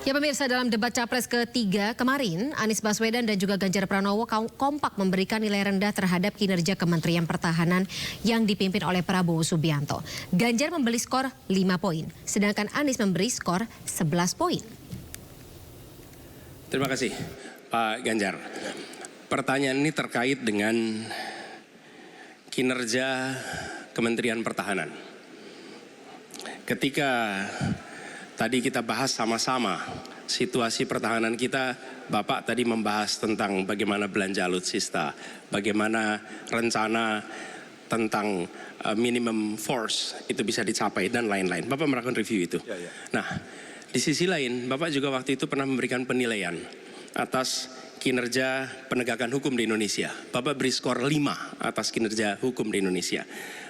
Ya pemirsa, dalam debat Capres ketiga kemarin, Anies Baswedan dan juga Ganjar Pranowo kompak memberikan nilai rendah terhadap kinerja Kementerian Pertahanan yang dipimpin oleh Prabowo Subianto. Ganjar memberi skor 5 poin, sedangkan Anies memberi skor 11 poin. Terima kasih Pak Ganjar. Pertanyaan ini terkait dengan kinerja Kementerian Pertahanan. Ketika tadi kita bahas sama-sama situasi pertahanan kita, Bapak tadi membahas tentang bagaimana belanja alutsista, bagaimana rencana tentang minimum force itu bisa dicapai dan lain-lain. Bapak melakukan review itu. Ya. Nah, di sisi lain, Bapak juga waktu itu pernah memberikan penilaian atas kinerja penegakan hukum di Indonesia. Bapak beri skor 5 atas kinerja hukum di Indonesia.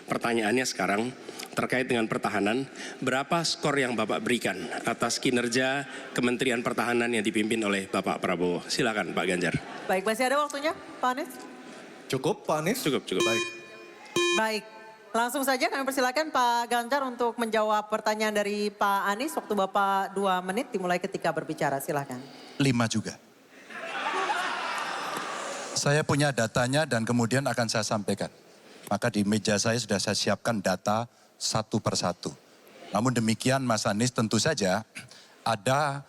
Pertanyaannya sekarang terkait dengan pertahanan, berapa skor yang Bapak berikan atas kinerja Kementerian Pertahanan yang dipimpin oleh Bapak Prabowo? Silakan Pak Ganjar. Baik, masih ada waktunya Pak Anies? Cukup Pak Anies? Cukup. Baik, langsung saja kami persilakan Pak Ganjar untuk menjawab pertanyaan dari Pak Anies. Waktu Bapak 2 menit dimulai ketika berbicara, silakan. 5 juga. Saya punya datanya dan kemudian akan saya sampaikan. Maka di meja saya sudah saya siapkan data satu persatu. Namun demikian Mas Anies, tentu saja ada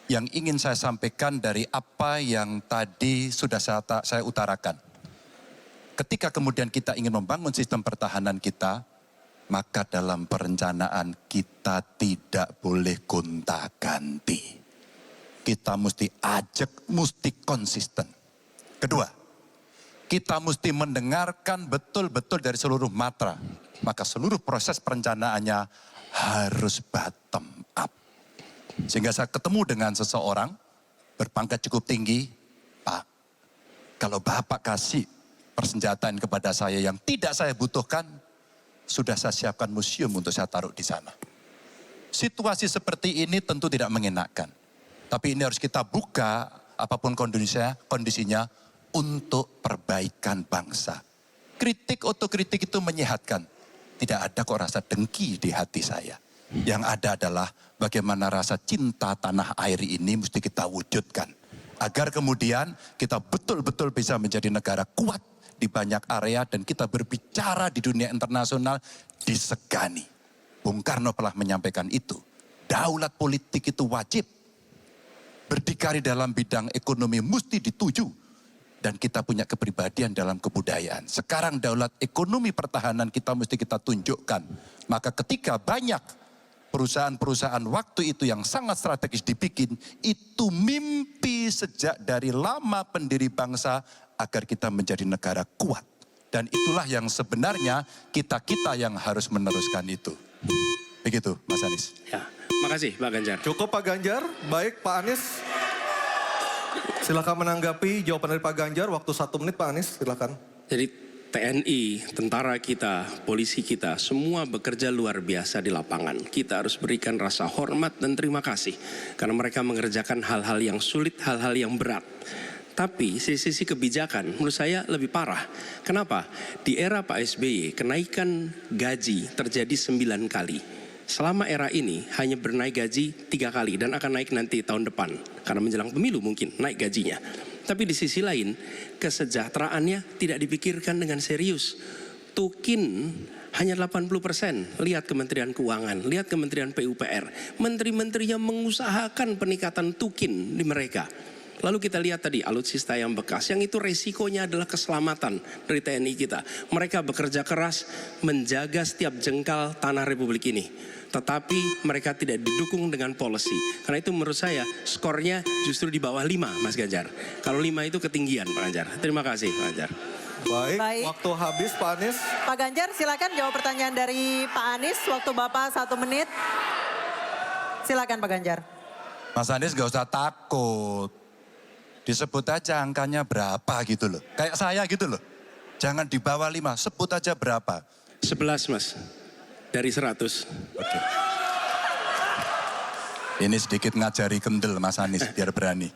yang ingin saya sampaikan dari apa yang tadi sudah saya utarakan. Ketika kemudian kita ingin membangun sistem pertahanan kita, maka dalam perencanaan kita tidak boleh gonta-ganti. Kita mesti ajak, mesti konsisten. Kedua, kita mesti mendengarkan betul-betul dari seluruh matra. Maka seluruh proses perencanaannya harus bottom up. Sehingga saya ketemu dengan seseorang berpangkat cukup tinggi. Pak, kalau Bapak kasih persenjataan kepada saya yang tidak saya butuhkan, sudah saya siapkan museum untuk saya taruh di sana. Situasi seperti ini tentu tidak mengenakan. Tapi ini harus kita buka apapun kondisinya untuk perbaikan bangsa. Kritik, otokritik itu menyehatkan. Tidak ada kok rasa dengki di hati saya. Yang ada adalah bagaimana rasa cinta tanah air ini mesti kita wujudkan. Agar kemudian kita betul-betul bisa menjadi negara kuat di banyak area dan kita berbicara di dunia internasional disegani. Bung Karno telah menyampaikan itu. Daulat politik itu wajib. Berdikari dalam bidang ekonomi mesti dituju. Dan kita punya kepribadian dalam kebudayaan. Sekarang daulat ekonomi pertahanan kita mesti kita tunjukkan. Maka ketika banyak perusahaan-perusahaan waktu itu yang sangat strategis dibikin, itu mimpi sejak dari lama pendiri bangsa agar kita menjadi negara kuat. Dan itulah yang sebenarnya kita-kita yang harus meneruskan itu. Begitu Mas Anies. Ya, makasih Pak Ganjar. Cukup Pak Ganjar. Baik Pak Anies. Silakan menanggapi jawaban dari Pak Ganjar. Waktu 1 menit Pak Anies, silakan. Jadi TNI, tentara kita, polisi kita, semua bekerja luar biasa di lapangan. Kita harus berikan rasa hormat dan terima kasih. Karena mereka mengerjakan hal-hal yang sulit, hal-hal yang berat. Tapi sisi kebijakan menurut saya lebih parah. Kenapa? Di era Pak SBY, kenaikan gaji terjadi 9 kali. Selama era ini hanya bernaik gaji 3 kali dan akan naik nanti tahun depan. Karena menjelang pemilu mungkin naik gajinya. Tapi di sisi lain kesejahteraannya tidak dipikirkan dengan serius. Tukin hanya 80%. Lihat Kementerian Keuangan, lihat Kementerian PUPR. Menteri-menterinya mengusahakan peningkatan tukin di mereka. Lalu kita lihat tadi alutsista yang bekas, yang itu resikonya adalah keselamatan dari TNI kita. Mereka bekerja keras menjaga setiap jengkal tanah Republik ini. Tetapi mereka tidak didukung dengan policy. Karena itu menurut saya skornya justru di bawah 5 Mas Ganjar. Kalau 5 itu ketinggian Pak Ganjar. Terima kasih Pak Ganjar. Baik, waktu habis Pak Anies. Pak Ganjar silakan jawab pertanyaan dari Pak Anies. Waktu Bapak 1 menit. Silakan Pak Ganjar. Mas Anies gak usah takut. Disebut aja angkanya berapa gitu loh. Kayak saya gitu loh. Jangan di bawah 5, sebut aja berapa. 11 Mas, dari 100. Oke. Ini sedikit ngajari kendel Mas Anies biar berani.